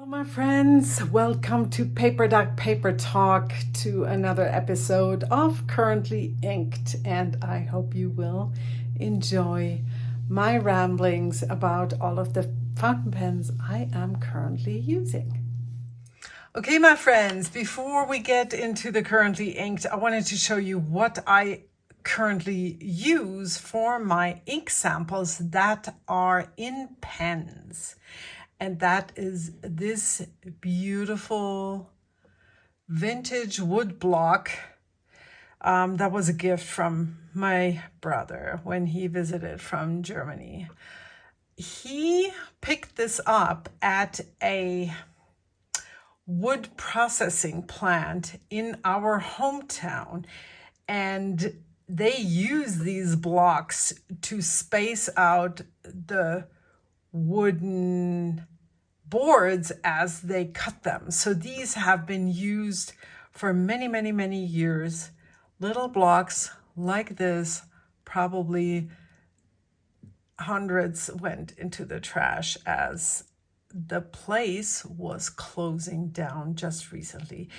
My friends, welcome to Paper Duck Paper Talk, to another episode of Currently Inked, and I hope you will enjoy my ramblings about all of the fountain pens I am currently using. Okay, my friends, before we get into the Currently Inked, I wanted to show you what I currently use for my ink samples that are in pens. And that is this beautiful vintage wood block. That was a gift from my brother when he visited from Germany. He picked this up at a wood processing plant in our hometown, and they use these blocks to space out the wooden boards as they cut them. So these have been used for many, many, many years. Little blocks like this, probably hundreds went into the trash as the place was closing down just recently.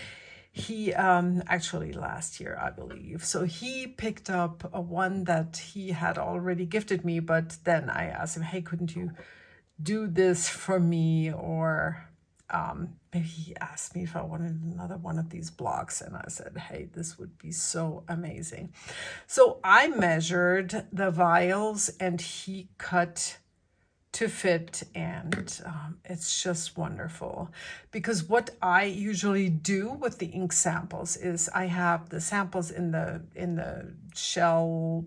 He actually last year, I believe. So he picked up a one that he had already gifted me, but then I asked him, hey, couldn't you do this for me? Or maybe he asked me if I wanted another one of these blocks, and I said, hey, this would be so amazing. So I measured the vials and he cut to fit, and it's just wonderful. Because what I usually do with the ink samples is I have the samples in the shell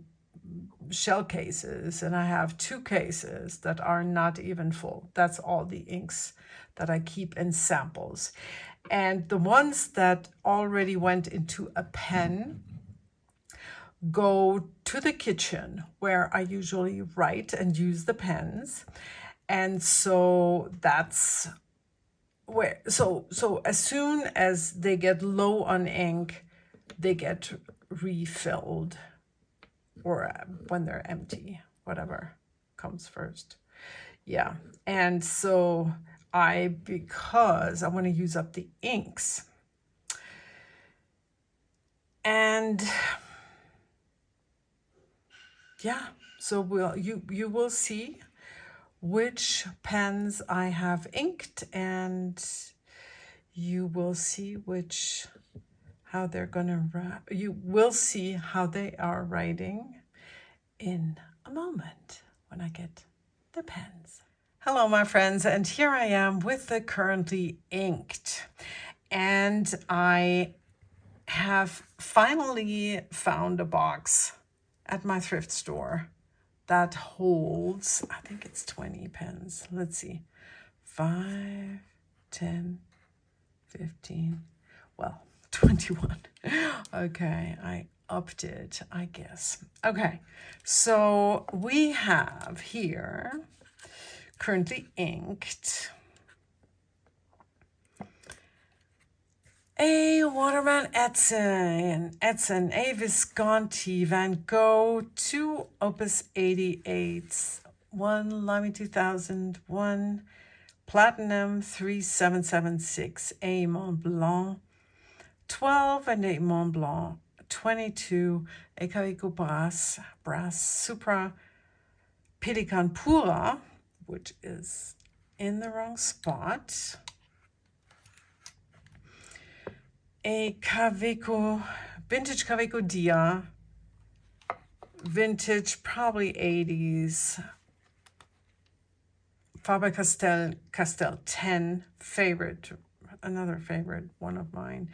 cases, and I have two cases that are not even full. That's all the inks that I keep in samples. And the ones that already went into a pen go to the kitchen, where I usually write and use the pens. And so that's where, so as soon as they get low on ink, they get refilled, or when they're empty, whatever comes first. Yeah. And so because I want to use up the inks, and yeah, so you will see which pens I have inked, and you will see how they're gonna you will see how they are writing in a moment when I get the pens. Hello, my friends, and here I am with the Currently Inked, and I have finally found a box at my thrift store that holds, I think it's 20 pens. Let's see, 5, 10, 15, well, 21. Okay, I upped it, I guess. Okay, so we have here Currently Inked a Waterman Edson, a Visconti, Van Gogh, 2 Opus 88s, 1 Lamy 2000, 1 Platinum 3776, a Montblanc, 12 and a Montblanc, 22, a Kaweco Brass Supra, Pelikan Pura, which is in the wrong spot, a Kaweco, vintage Kaweco Dia, vintage, probably 80s, Faber-Castell 10, another favorite, one of mine.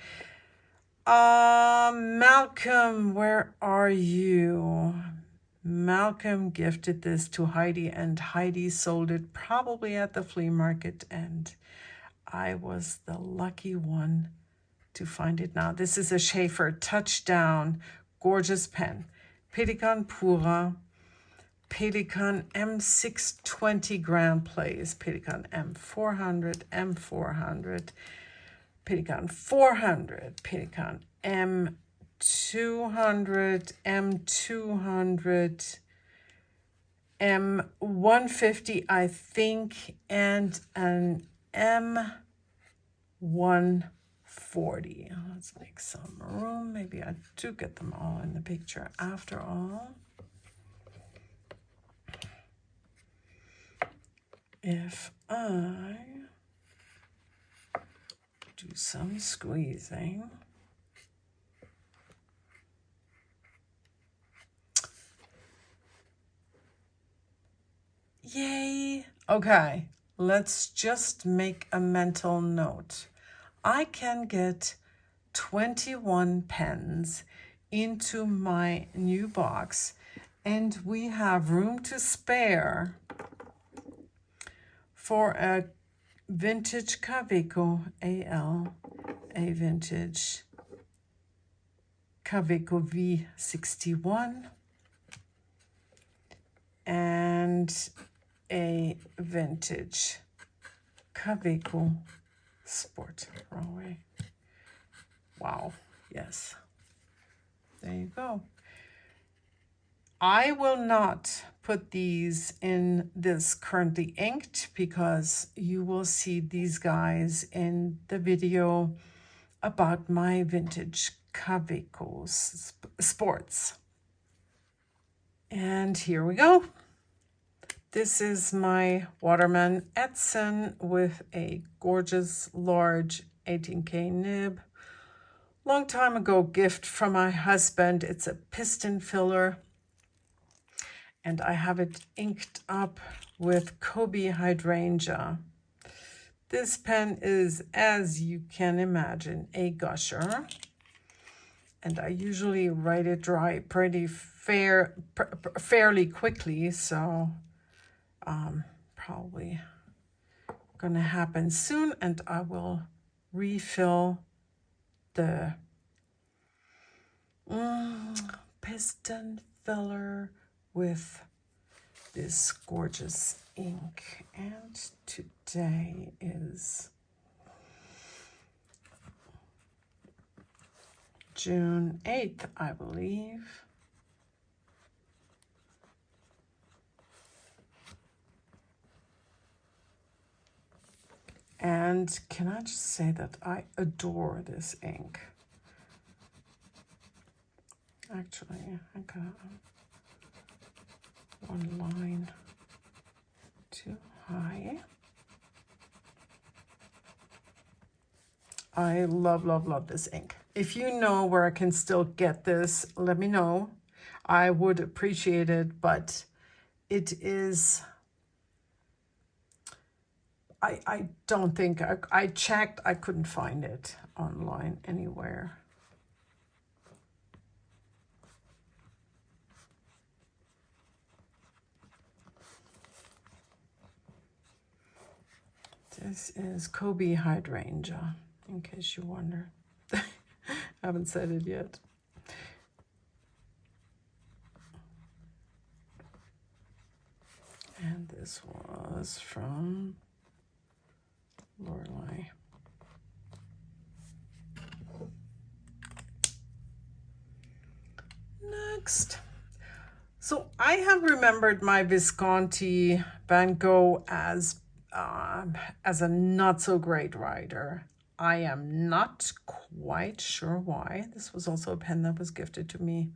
Malcolm, where are you? Malcolm gifted this to Heidi, and Heidi sold it probably at the flea market, and I was the lucky one to find it now. This is a Sheaffer Touchdown, gorgeous pen. Pelikan Pura, Pelikan M620 Grand Place, Pelikan M400, M400, Pelikan 400, Pelikan M200, M200, M150, I think, and an M 140. Let's make some room. Maybe I do get them all in the picture after all. If I do some squeezing. Yay! Okay, let's just make a mental note. I can get 21 pens into my new box, and we have room to spare for a vintage Kaweco AL, a vintage Kaweco V61, and a vintage Kaweco Sport Railway. Wow, yes. There you go. I will not put these in this currently inked because you will see these guys in the video about my vintage Kaweco Sports. And here we go. This is my Waterman Edson with a gorgeous large 18K nib. Long time ago gift from my husband. It's a piston filler. And I have it inked up with Kobe Hydrangea. This pen is, as you can imagine, a gusher. And I usually write it dry pretty fairly quickly, so probably gonna happen soon, and I will refill the piston filler with this gorgeous ink. And today is June 8th, I believe. And can I just say that I adore this ink? Actually, I got one line too high. I love, love, love this ink. If you know where I can still get this, let me know. I would appreciate it, but it is... I don't think, I checked, I couldn't find it online anywhere. This is Kobe Hydrangea, in case you wonder. I haven't said it yet. And this was from Lorelei. Next. So I have remembered my Visconti Van Gogh as a not so great writer. I am not quite sure why. This was also a pen that was gifted to me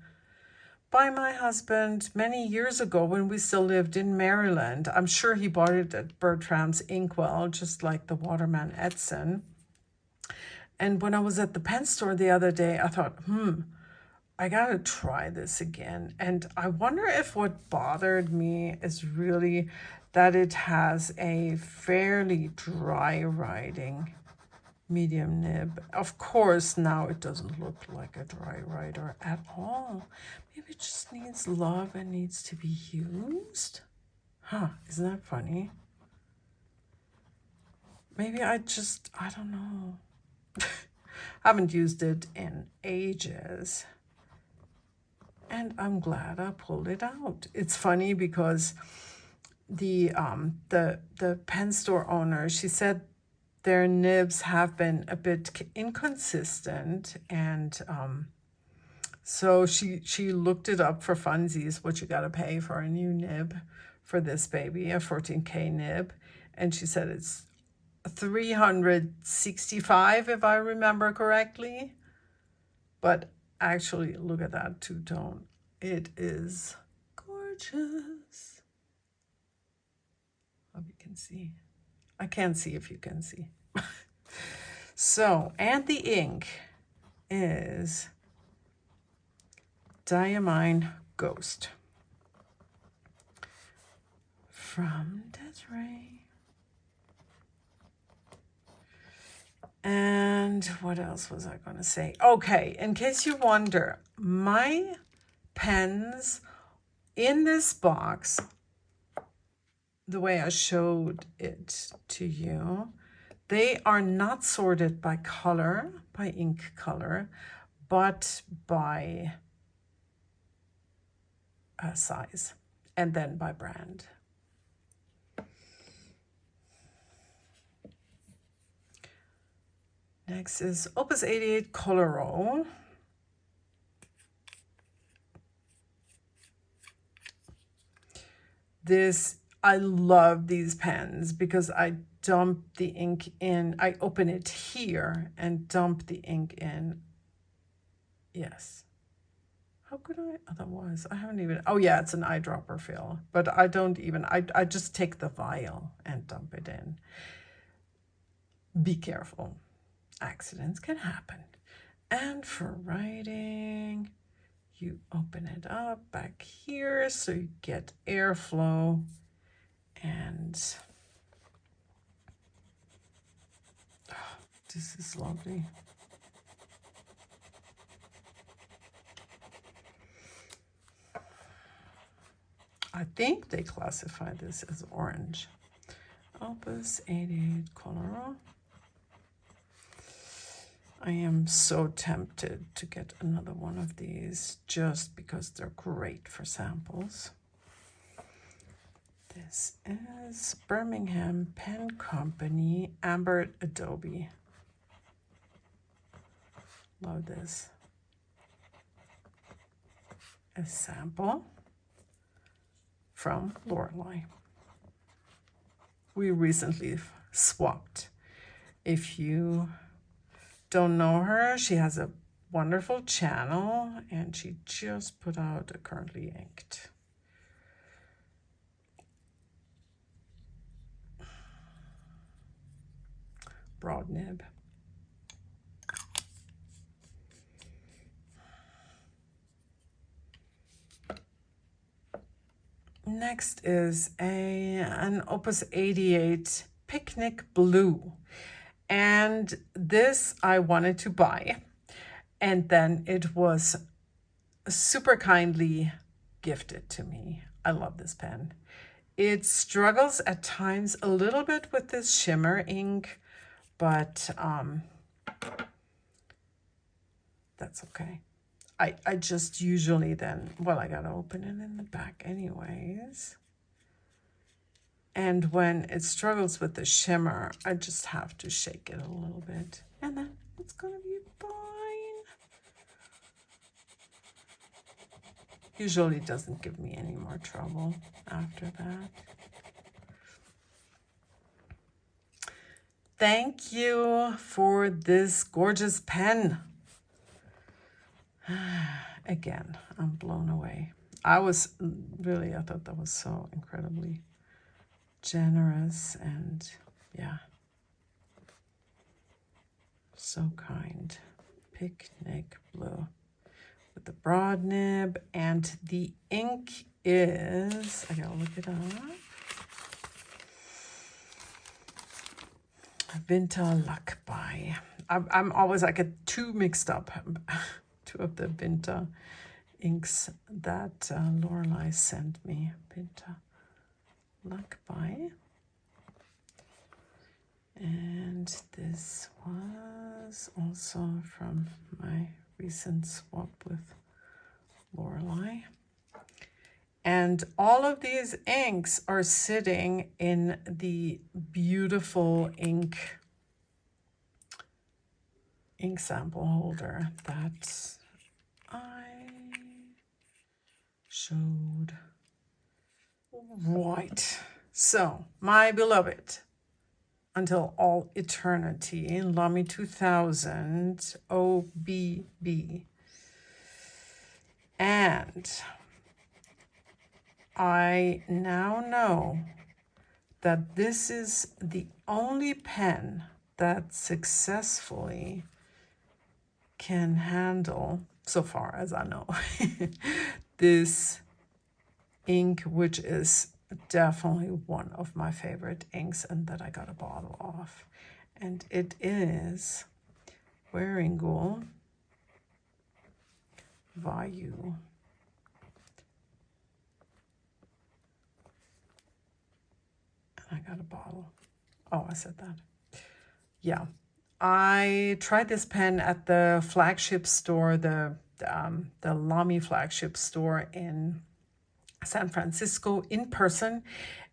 by my husband many years ago when we still lived in Maryland. I'm sure he bought it at Bertram's Inkwell, just like the Waterman Edson. And when I was at the pen store the other day, I thought, I gotta try this again. And I wonder if what bothered me is really that it has a fairly dry writing medium nib. Of course, now it doesn't look like a dry writer at all. Maybe it just needs love and needs to be used. Huh, isn't that funny? Maybe I don't know. Haven't used it in ages. And I'm glad I pulled it out. It's funny because the pen store owner, she said their nibs have been a bit inconsistent, and so she looked it up for funsies, what you gotta pay for a new nib for this baby, a 14K nib, and she said it's 365 if I remember correctly. But actually, look at that two-tone. It is gorgeous. Hope you can see. I can't see if you can see. So, and the ink is Diamine Ghost from Desiree. And what else was I going to say? Okay, in case you wonder, my pens in this box, the way I showed it to you, they are not sorted by color, by ink color, but by size, and then by brand. Next is Opus 88 Coloro. I love these pens because I dump the ink in. I open it here and dump the ink in. Yes. How could I otherwise? I haven't even, oh yeah, it's an eyedropper fill, but I don't even, I just take the vial and dump it in. Be careful. Accidents can happen. And for writing, you open it up back here so you get airflow. And oh, this is lovely. I think they classify this as orange. Opus 88 Coloro. I am so tempted to get another one of these just because they're great for samples. This is Birmingham Pen Company Amber Adobe. Love this. A sample from Lorelei. We recently swapped. If you don't know her, she has a wonderful channel and she just put out a currently inked. Broad nib. Next is an Opus 88 Picnic Blue. And this I wanted to buy. And then it was super kindly gifted to me. I love this pen. It struggles at times a little bit with this shimmer ink, but that's okay. I just usually then, well, I gotta open it in the back anyways. And when it struggles with the shimmer, I just have to shake it a little bit. And then it's gonna be fine. Usually it doesn't give me any more trouble after that. Thank you for this gorgeous pen. Again, I'm blown away. I thought that was so incredibly generous and yeah, so kind. Picnic Blue with the broad nib, and the ink is, I gotta look it up, Vinta Luck by. I'm always, I get too mixed up. Two of the Vinta inks that Lorelei sent me. Vinta Luck by. And this was also from my recent swap with Lorelei. And all of these inks are sitting in the beautiful ink sample holder that I showed. Right. So, my beloved, until all eternity. Lamy 2000 OBB. And I now know that this is the only pen that successfully can handle, so far as I know, this ink, which is definitely one of my favorite inks and that I got a bottle of. And it is Waringal Vayu. And I got a bottle. Oh, I said that. Yeah. I tried this pen at the flagship store, the Lamy flagship store in San Francisco in person,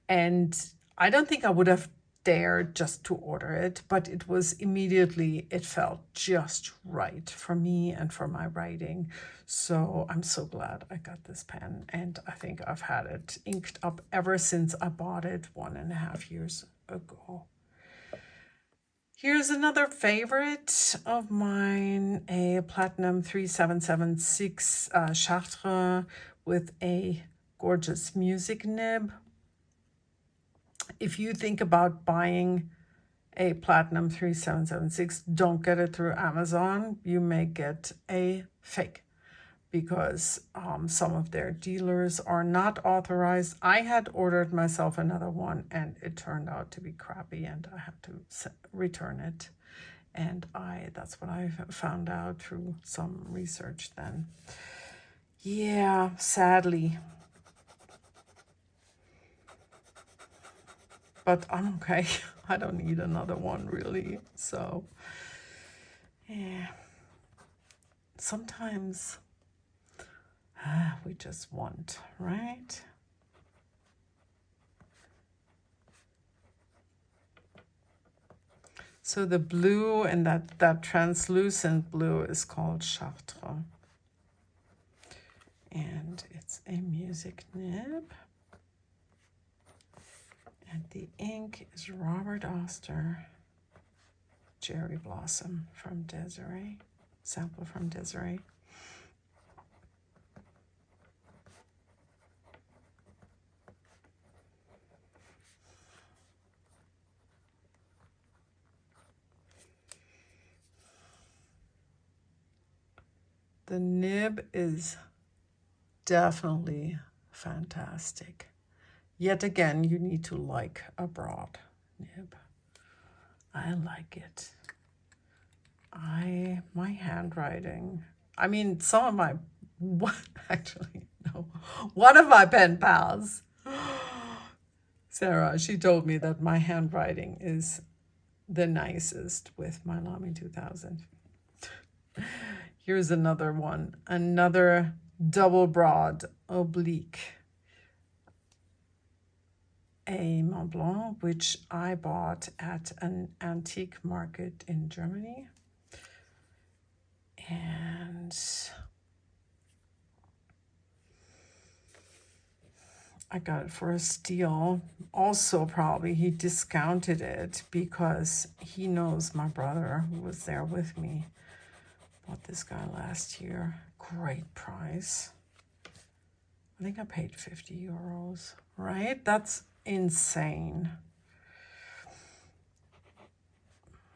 and I don't think I would have dared just to order it, but it was immediately, it felt just right for me and for my writing. So I'm so glad I got this pen, and I think I've had it inked up ever since I bought it 1.5 years ago. Here's another favorite of mine, a Platinum 3776 Chartres with a gorgeous music nib. If you think about buying a Platinum 3776, don't get it through Amazon. You may get a fake, because some of their dealers are not authorized. I had ordered myself another one and it turned out to be crappy and I had to return it. And that's what I found out through some research then. Yeah, sadly. But I'm okay. I don't need another one really. So, yeah. Sometimes we just want, right? So the blue, and that translucent blue is called Chartres. And it's a music nib. And the ink is Robert Oster Cherry Blossom from Desiree. Sample from Desiree. The nib is definitely fantastic. Yet again, you need to like a broad nib. I like it. My handwriting, I mean, some of my, actually, no, one of my pen pals, Sarah, she told me that my handwriting is the nicest with my Lamy 2000. Here's another one, another double broad oblique, a Montblanc, which I bought at an antique market in Germany. And I got it for a steal. Also, probably he discounted it because he knows my brother who was there with me. Bought this guy last year. Great price. I think I paid 50 euros, right? That's insane.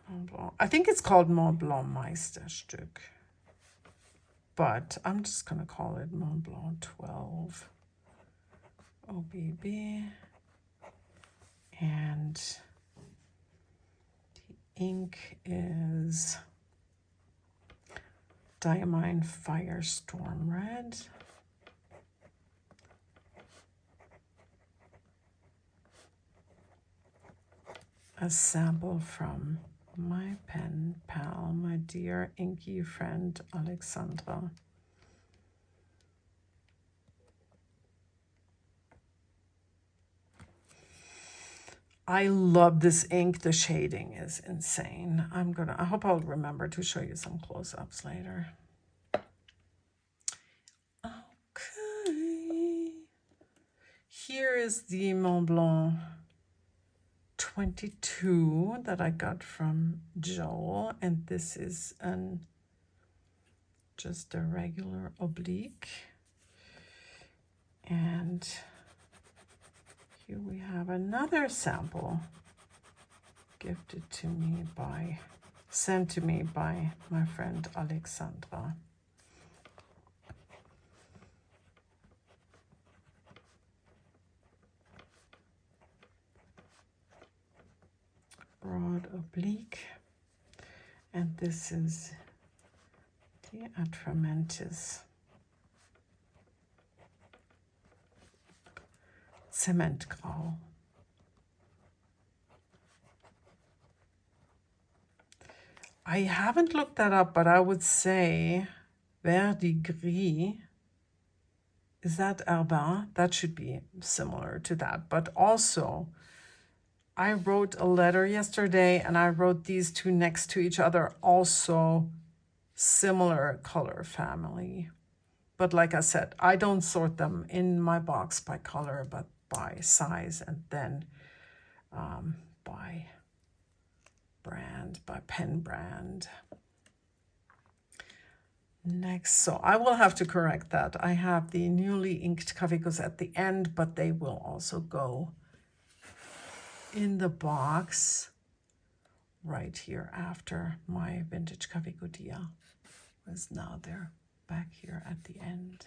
Montblanc. I think it's called Montblanc Meisterstück, but I'm just going to call it Montblanc 12 OBB. And the ink is Diamine Firestorm Red. A sample from my pen pal, my dear inky friend Alexandra. I love this ink. The shading is insane. I hope I'll remember to show you some close-ups later. Okay. Here is the Montblanc 22 that I got from Joel, and this is just a regular oblique. And here we have another sample sent to me by my friend Alexandra. Broad oblique, and this is the Atramentis Cementgrau. I haven't looked that up, but I would say Verdi Gris. Is that Herbin? That should be similar to that, but also I wrote a letter yesterday and I wrote these two next to each other, also similar color family. But like I said, I don't sort them in my box by color, but by size, and then by brand, by pen brand. Next, so I will have to correct that. I have the newly inked Kawecos at the end, but they will also go in the box right here after my vintage Kaweco Dia was. Now they're back here at the end.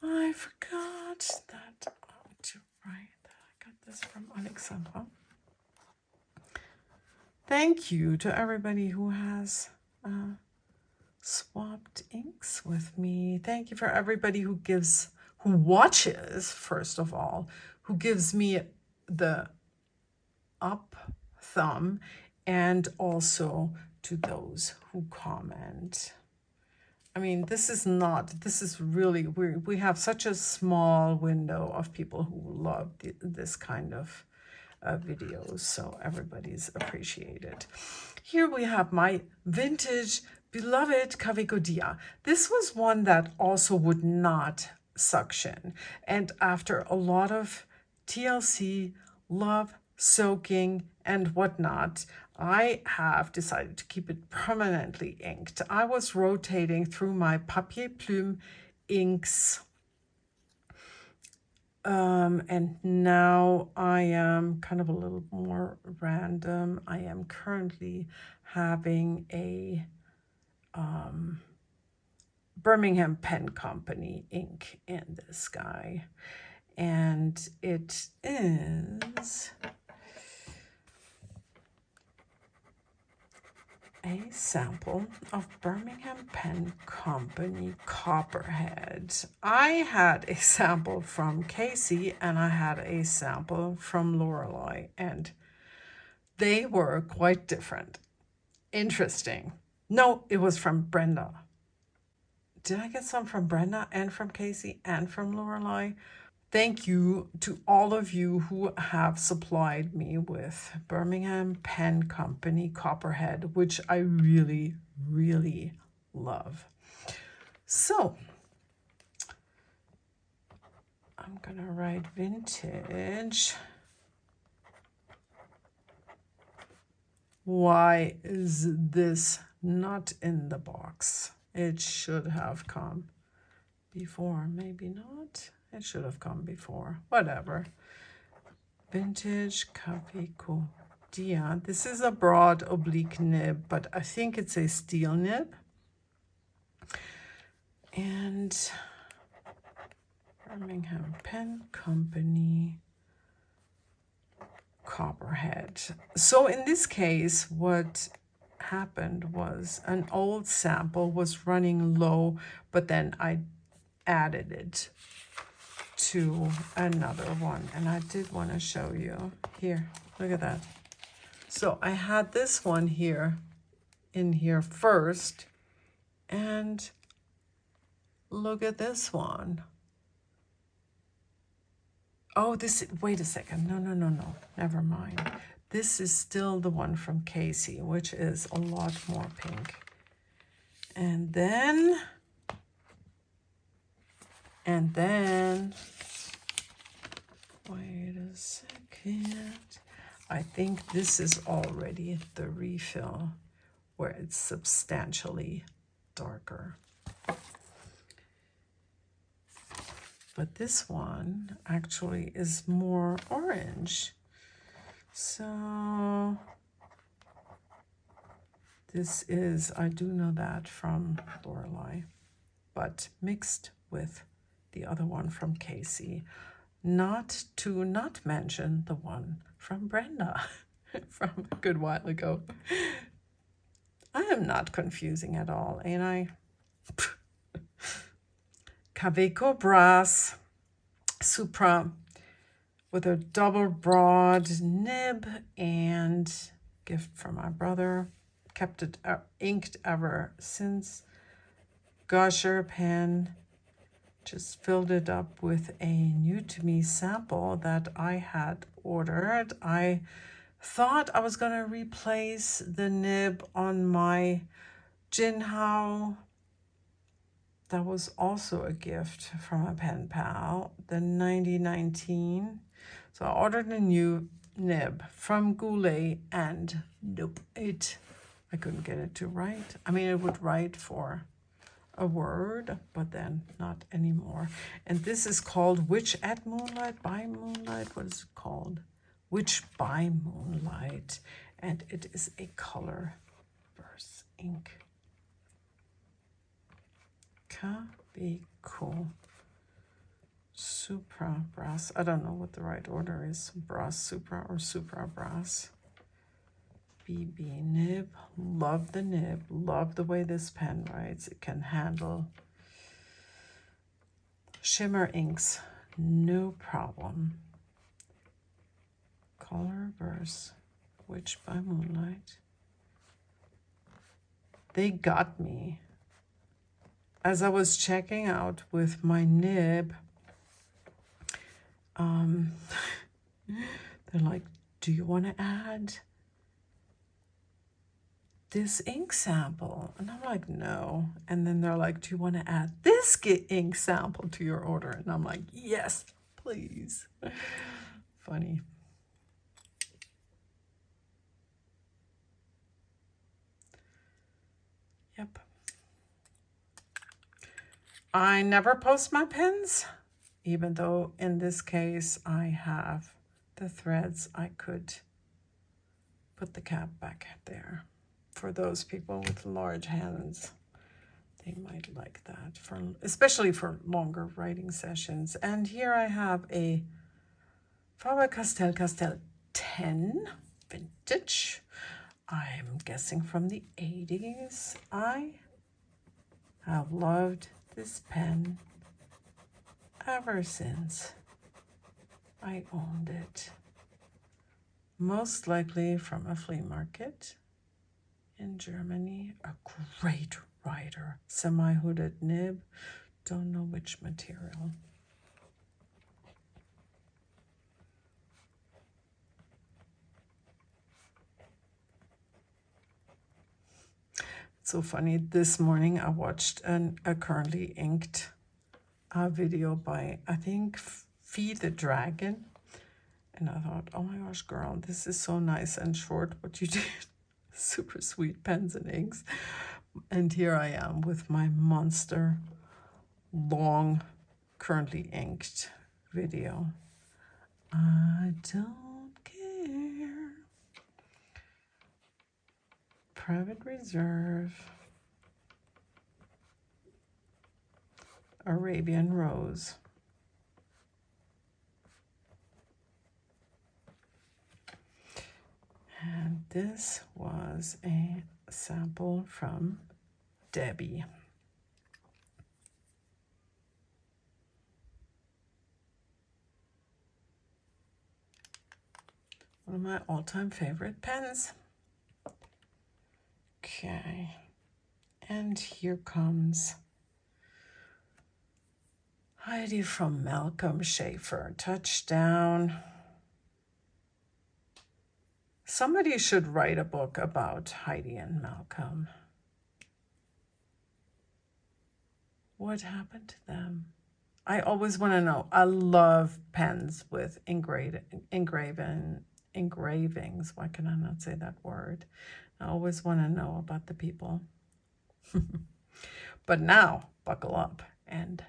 I forgot that to write that I got this from Alexandra. Thank you to everybody who has swapped inks with me. Thank you for everybody who watches, first of all, who gives me the up thumb, and also to those who comment. I mean, this is really, we have such a small window of people who love this kind of videos, so everybody's appreciated. Here we have my vintage beloved Kaweco Dia. This was one that also would not suction, and after a lot of TLC, love, soaking, and whatnot, I have decided to keep it permanently inked. I was rotating through my papier plume inks, and now I am kind of a little more random. I am currently having a Birmingham Pen Company ink in this guy, and it is a sample of Birmingham Pen Company Copperhead. I had a sample from Casey and I had a sample from Lorelei, and they were quite different. Interesting. No, it was from Brenda. Did I get some from Brenda and from Casey and from Lorelei? Thank you to all of you who have supplied me with Birmingham Pen Company Copperhead, which I really, really love. So I'm gonna write vintage. Why is this not in the box? It should have come before, maybe not. It should have come before, whatever. Vintage Kaweco Dia. This is a broad oblique nib, but I think it's a steel nib. And Birmingham Pen Company Copperhead. So in this case, what happened was an old sample was running low, but then I added it to another one, and I did want to show you here. Look at that. So I had this one here in here first, and look at this one. Oh, wait a second. No. Never mind. This is still the one from Casey, which is a lot more pink. And then And then, wait a second. I think this is already the refill where it's substantially darker. But this one actually is more orange. So this is, I do know that from Lorelei, but mixed with the other one from Casey. Not to not mention the one from Brenda from a good while ago. I am not confusing at all, ain't I? Kaweco Brass Supra with a double broad nib and gift from my brother. Kept it inked ever since. Gosher pen. Just filled it up with a new to me sample that I had ordered. I thought I was going to replace the nib on my Jinhao. That was also a gift from a pen pal, the 9019. So I ordered a new nib from Goulet, and nope, I couldn't get it to write. I mean, it would write for a word, but then not anymore. And this is called Witch at Moonlight, by Moonlight. What is it called? Witch by Moonlight. And it is a color verse ink. Kaweco Supra Brass. I don't know what the right order is. Brass Supra or Supra Brass. BB nib. Love the nib. Love the way this pen writes. It can handle shimmer inks. No problem. Color verse. Witch by Moonlight. They got me. As I was checking out with my nib, they're like, do you want to add this ink sample? And I'm like, no. And then they're like, do you want to add this ink sample to your order? And I'm like, yes, please. Funny. Yep. I never post my pens, even though in this case I have the threads. I could put the cap back there. For those people with large hands, they might like that, especially for longer writing sessions. And here I have a Faber-Castell 10 vintage. I'm guessing from the 80s. I have loved this pen ever since I owned it. Most likely from a flea market in Germany. A great writer. Semi-hooded nib. Don't know which material. So funny, this morning I watched a currently inked video by, I think, Feed the Dragon. And I thought, oh my gosh, girl, this is so nice and short what you did. Super sweet pens and inks. And here I am with my monster, long, currently inked video. I don't care. Private Reserve. Arabian Rose. And this was a sample from Debbie. One of my all-time favorite pens. Okay, and here comes Heidi from Malcolm Sheaffer. Touchdown. Somebody should write a book about Heidi and Malcolm. What happened to them? I always want to know. I love pens with engravings. Why can I not say that word? I always want to know about the people. But now, buckle up and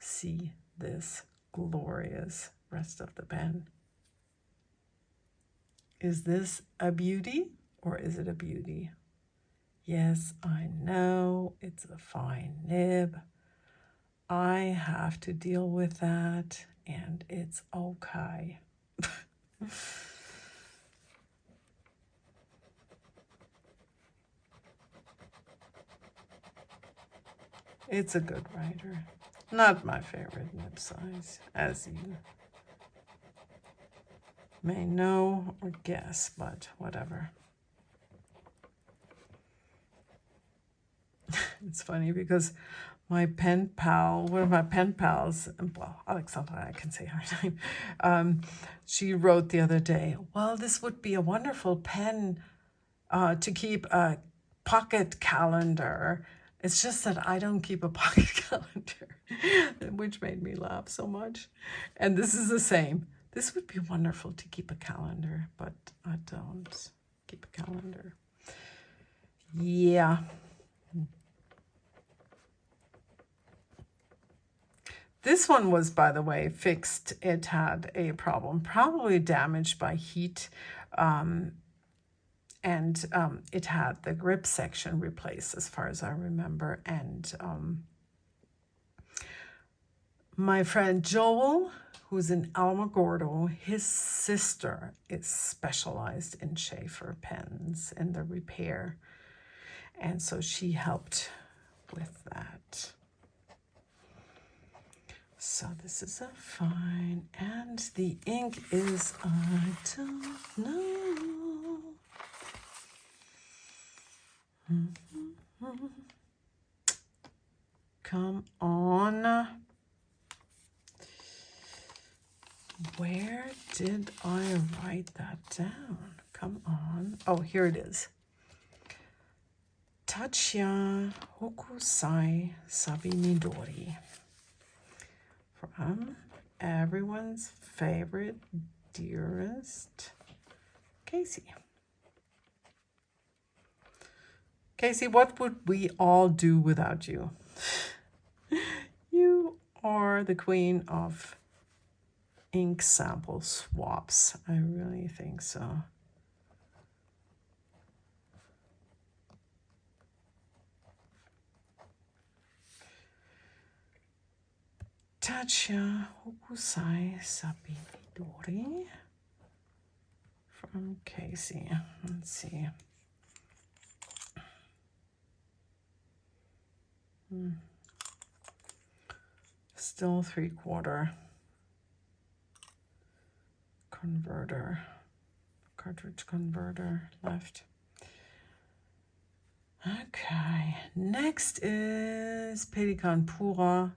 see this glorious rest of the pen. Is this a beauty or is it a beauty? Yes, I know it's a fine nib. I have to deal with that, and it's okay. It's a good writer. Not my favorite nib size, as you may know or guess, but whatever. It's funny because my pen pal, one of my pen pals, well, Alexandra, I can say her name, she wrote the other day, well, this would be a wonderful pen to keep a pocket calendar. It's just that I don't keep a pocket calendar, which made me laugh so much. And this is the same. This would be wonderful to keep a calendar, but I don't keep a calendar. Yeah. This one was, by the way, fixed. It had a problem, probably damaged by heat, and it had the grip section replaced, as far as I remember. And my friend Joel, who's in Alamogordo, his sister is specialized in Sheaffer pens and the repair, and so she helped with that. So this is a fine, and the ink is, I don't know. Come on. Where did I write that down? Come on. Oh, here it is. Tachi Hokusai Sabinidori. From everyone's favorite, dearest, Casey. Casey, what would we all do without you? You are the queen of ink sample swaps. I really think so. Tachi Hokusai Sabinidori from Casey. Let's see. Still 3/4 converter, cartridge converter left. Okay, next is Pelikan Pura,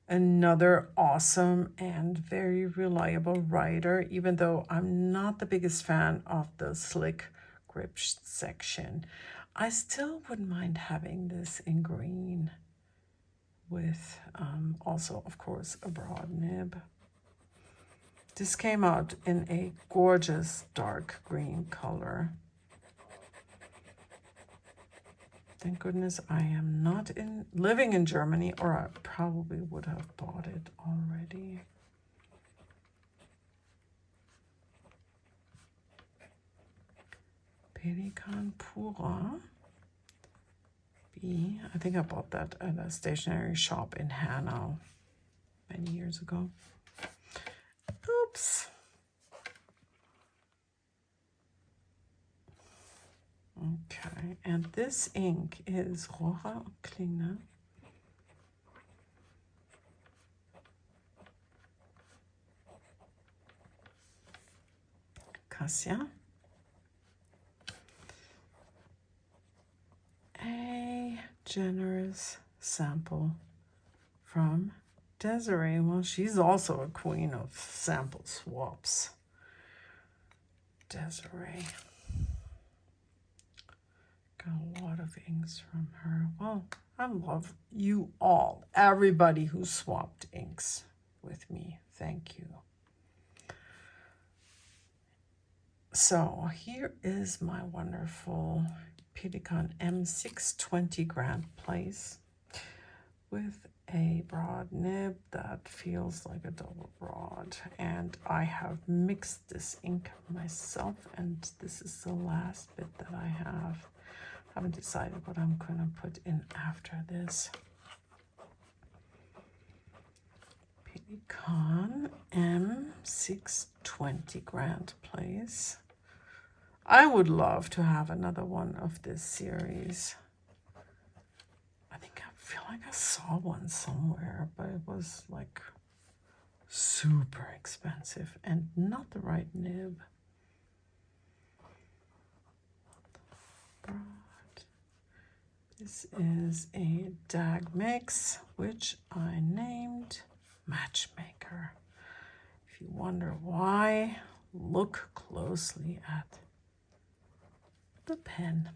another awesome and very reliable writer, even though I'm not the biggest fan of the slick grip section. I still wouldn't mind having this in green with also, of course, a broad nib. This came out in a gorgeous dark green color. Thank goodness I am not living in Germany, or I probably would have bought it already. Pelikan Pura. I think I bought that at a stationery shop in Hanau many years ago. Oops. Okay, and this ink is Rohrer und Klinge. Cassia. A generous sample from Desiree. Well, she's also a queen of sample swaps. Desiree. Got a lot of inks from her. Well, I love you all, everybody who swapped inks with me. Thank you. So here is my wonderful Pelikan M620 Grand Place with a broad nib that feels like a double broad. And I have mixed this ink myself, and this is the last bit that I have. Haven't decided what I'm gonna put in after this. Pelikan M620 Grand Place. I would love to have another one of this series. I think I feel like I saw one somewhere, but it was like super expensive and not the right nib. This is a DAG mix, which I named Matchmaker. If you wonder why, look closely at the pen.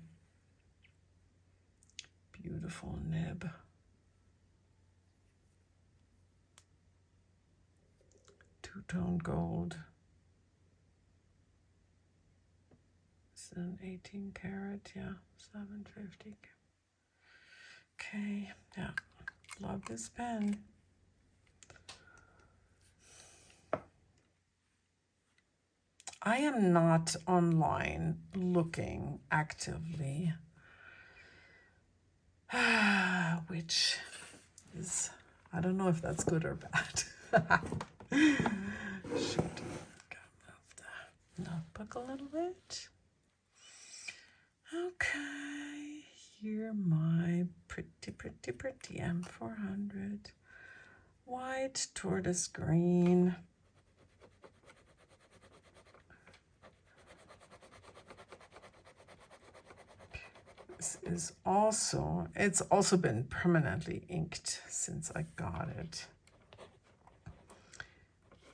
Beautiful nib. Two-tone gold. It's an 18 karat, yeah, 750. Okay, yeah, love this pen. I am not online looking actively, which is, I don't know if that's good or bad. Shoot, move the notebook a little bit. Okay, here my pretty M400. White tortoise green. This is also, it's also been permanently inked since I got it.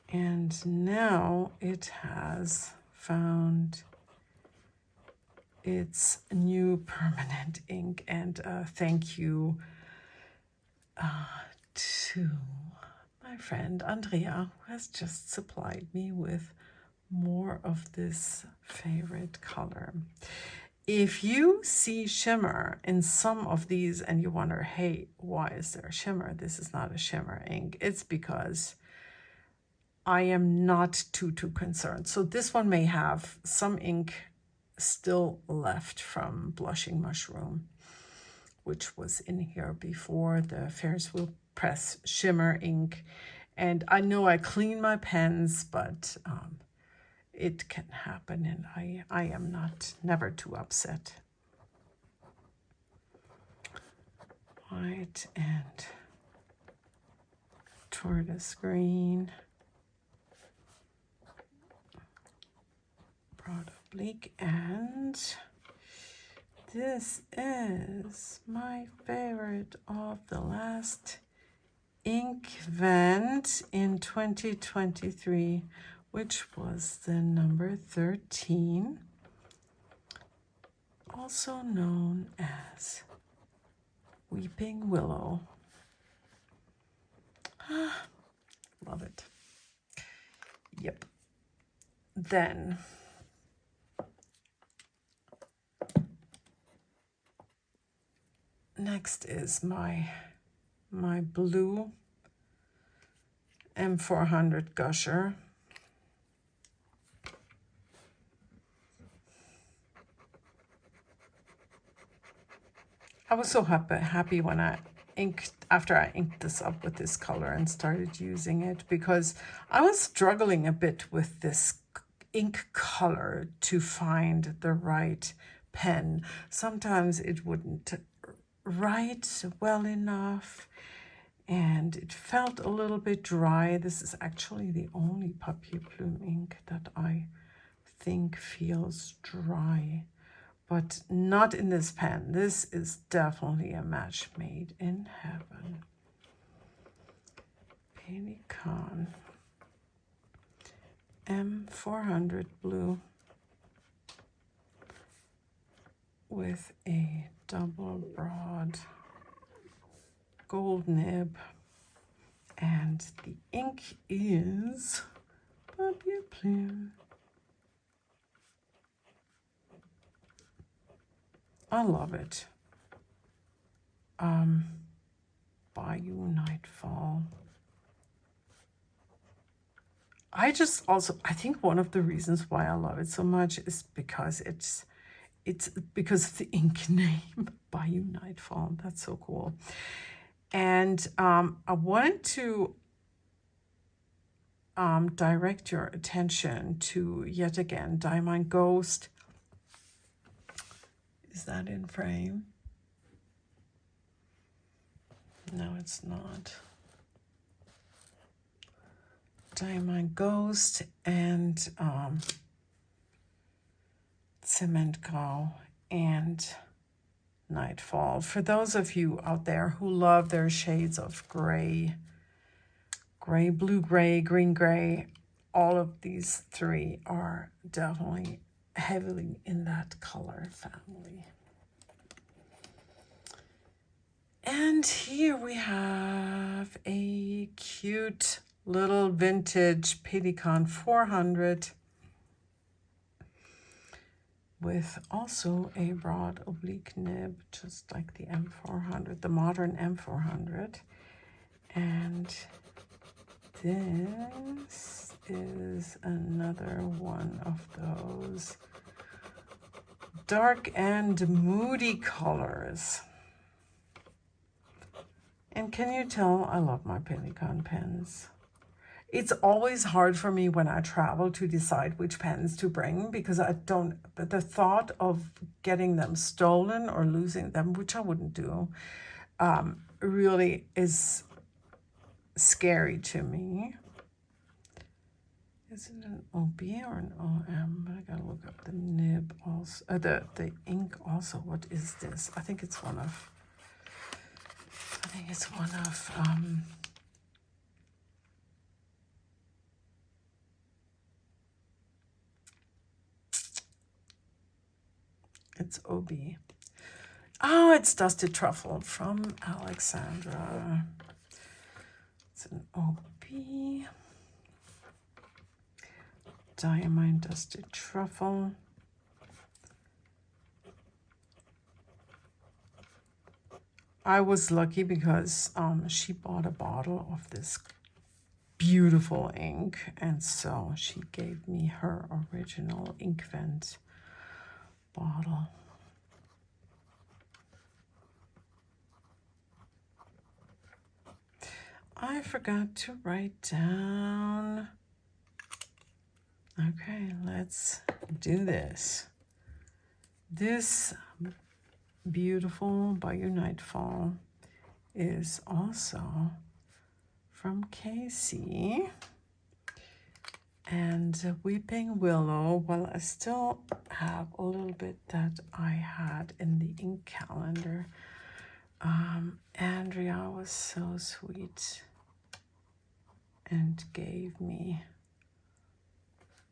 And now it has found its new permanent ink. And thank you to my friend Andrea, who has just supplied me with more of this favorite color. If you see shimmer in some of these and you wonder, hey, why is there shimmer? This is not a shimmer ink. It's because I am not too concerned. So this one may have some ink still left from Blushing Mushroom, which was in here before, the Ferris Wheel Press shimmer ink. And I know I clean my pens, but it can happen, and I am never too upset. White and tortoise green. Broad oblique, and this is my favorite of the last ink vent in 2023, which was the number 13, also known as Weeping Willow. Love it. Yep. Then next is my blue M400 Gusher. I was so happy when after I inked this up with this color and started using it, because I was struggling a bit with this ink color to find the right pen. Sometimes it wouldn't write well enough, and it felt a little bit dry. This is actually the only Papier Plume ink that I think feels dry, but not in this pen. This is definitely a match made in heaven. Pelikan M400 blue with a double broad gold nib. And the ink is Papier Plume. I love it. Bayou Nightfall. I think one of the reasons why I love it so much is because it's because of the ink name, Bayou Nightfall. That's so cool. And I wanted to direct your attention to, yet again, Diamond Ghost. Is that in frame? No, it's not. Diamond Ghost and Cement Gogh and Nightfall. For those of you out there who love their shades of gray, blue gray, green gray, all of these three are definitely heavily in that color family. And here we have a cute little vintage Pelikan 400 with also a broad oblique nib, just like the M400, the modern M400. And this is another one of those dark and moody colors. And can you tell I love my Pelikan pens? It's always hard for me when I travel to decide which pens to bring, because the thought of getting them stolen or losing them, which I wouldn't do, really is scary to me. Is it an OB or an OM? I gotta look up the nib also, the ink also. What is this? I think it's one of, it's OB. Oh, it's Dusted Truffle from Alexandra. It's an OB. Diamond Dusted Truffle. I was lucky because she bought a bottle of this beautiful ink, and so she gave me her original Inkvent bottle. I forgot to write down. Okay, let's do this. This beautiful Bayou Nightfall is also from Casey. And Weeping Willow, well, I still have a little bit that I had in the ink calendar. Andrea was so sweet and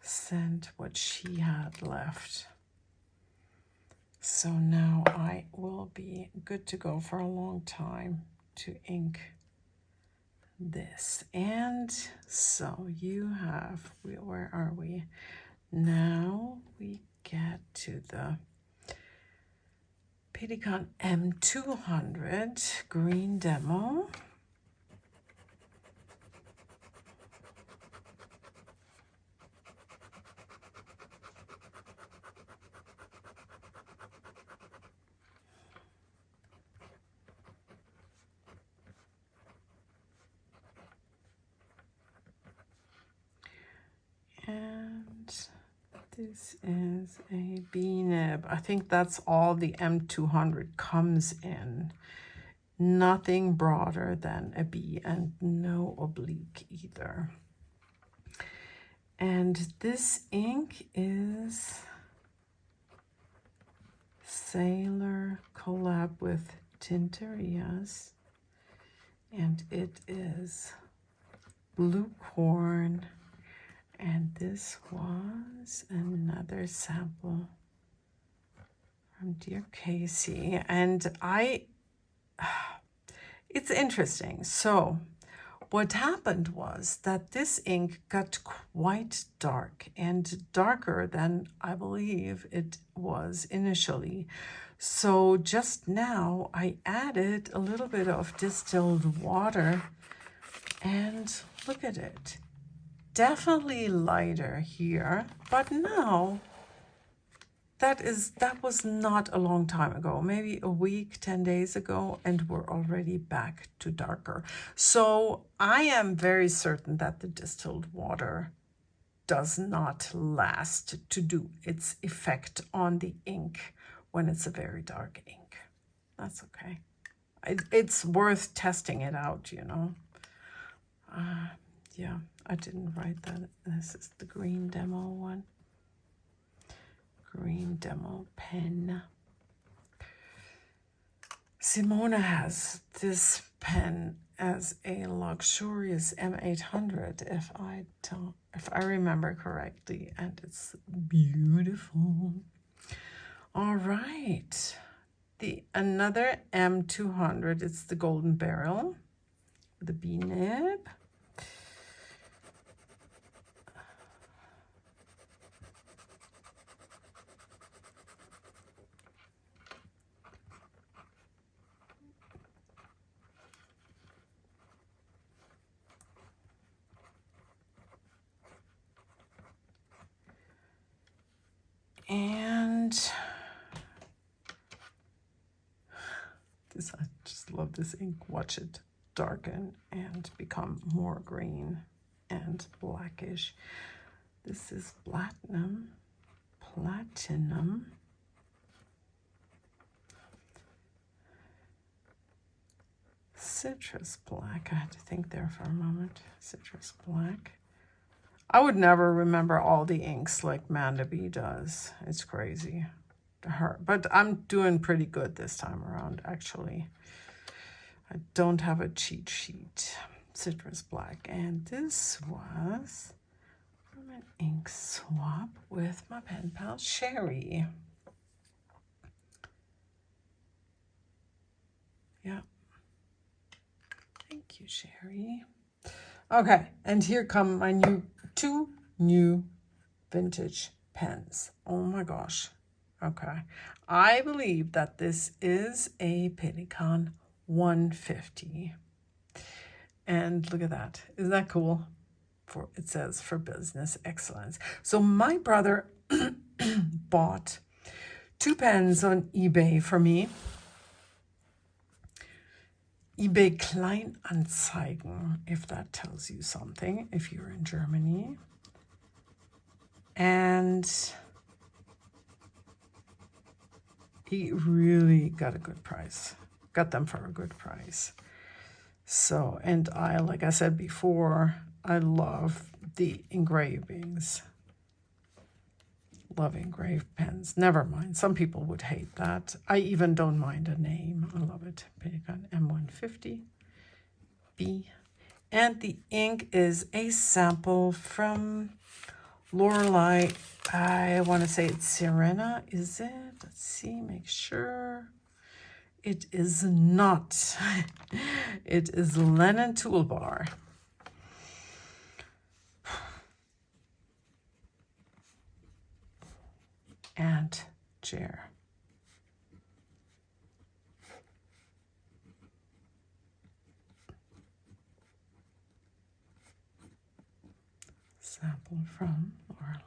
sent what she had left. So now I will be good to go for a long time to ink this. And so you have, where are we? Now we get to the Pelikan M200 green demo. And this is a B nib. I think that's all the M200 comes in. Nothing broader than a B and no oblique either. And this ink is Sailor collab with Tinterias. And it is Blue Corn. And this was another sample from Dear Casey. And it's interesting. So what happened was that this ink got quite dark, and darker than I believe it was initially. So just now I added a little bit of distilled water, and look at it. Definitely lighter here, but now that was not a long time ago, maybe a week, 10 days ago, and we're already back to darker. So I am very certain that the distilled water does not last to do its effect on the ink when it's a very dark ink. That's okay. It's worth testing it out, you know. Yeah, I didn't write that. This is the green demo one. Green demo pen. Simona has this pen as a luxurious M800, if I remember correctly, and it's beautiful. All right, another M200. It's the golden barrel, the B nib. And I just love this ink. Watch it darken and become more green and blackish. This is platinum. Citrus black. I had to think there for a moment. Citrus black. I would never remember all the inks like Mandaby does. It's crazy to her. But I'm doing pretty good this time around, actually. I don't have a cheat sheet. Citrus black. And this was from an ink swap with my pen pal Sherry. Yeah. Thank you, Sherry. Okay, and here come my two new vintage pens. Oh my gosh. Okay. I believe that this is a Pelikan 150. And look at that. Isn't that cool? It says for business excellence. So my brother bought two pens on eBay for me. eBay Kleinanzeigen, if that tells you something, if you're in Germany. And he really got a good price. Got them for a good price. So, and I, like I said before, I love the engravings. Love engraved pens. Never mind. Some people would hate that. I even don't mind a name. I love it. Pelikan M150B. And the ink is a sample from Lorelei. I want to say it's Sirena. Is it? Let's see. Make sure. It is not. It is Lennon Toolbar. And Jer. Sample from Lorelei.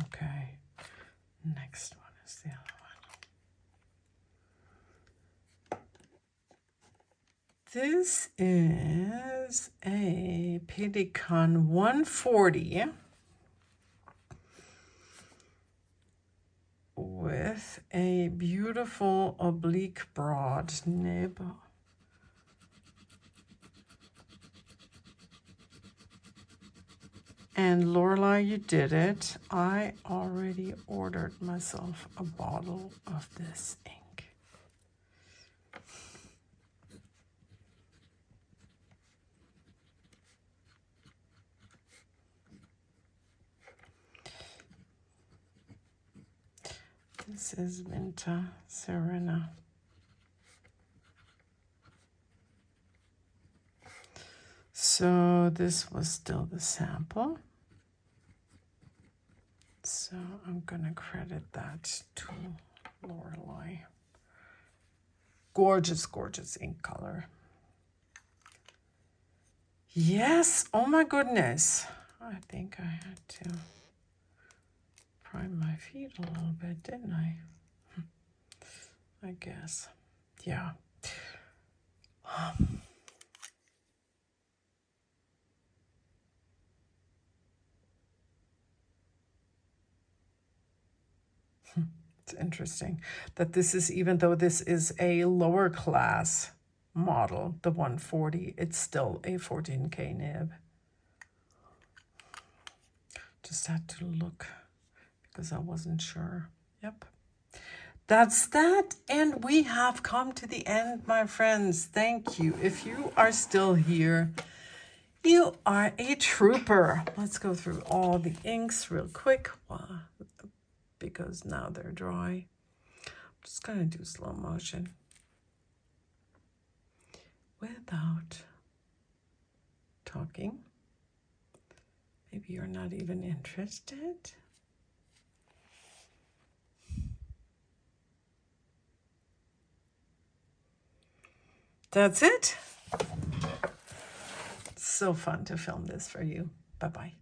Okay. Next one is the other one. This is a Pelikan 140 with a beautiful oblique broad nib. And Lorelei, you did it. I already ordered myself a bottle of this ink. This is Vinta Serena. So this was still the sample. So I'm gonna credit that to Lorelei. Gorgeous, gorgeous ink color. Yes, oh my goodness. I think I had to prime my feet a little bit, didn't I? I guess. Yeah. It's interesting that this is, even though this is a lower class model, the 140, it's still a 14K nib. Just had to look because I wasn't sure. Yep. That's that. And we have come to the end, my friends. Thank you. If you are still here, you are a trooper. Let's go through all the inks real quick because now they're dry. I'm just going to do slow motion without talking. Maybe you're not even interested. That's it. So fun to film this for you. Bye-bye.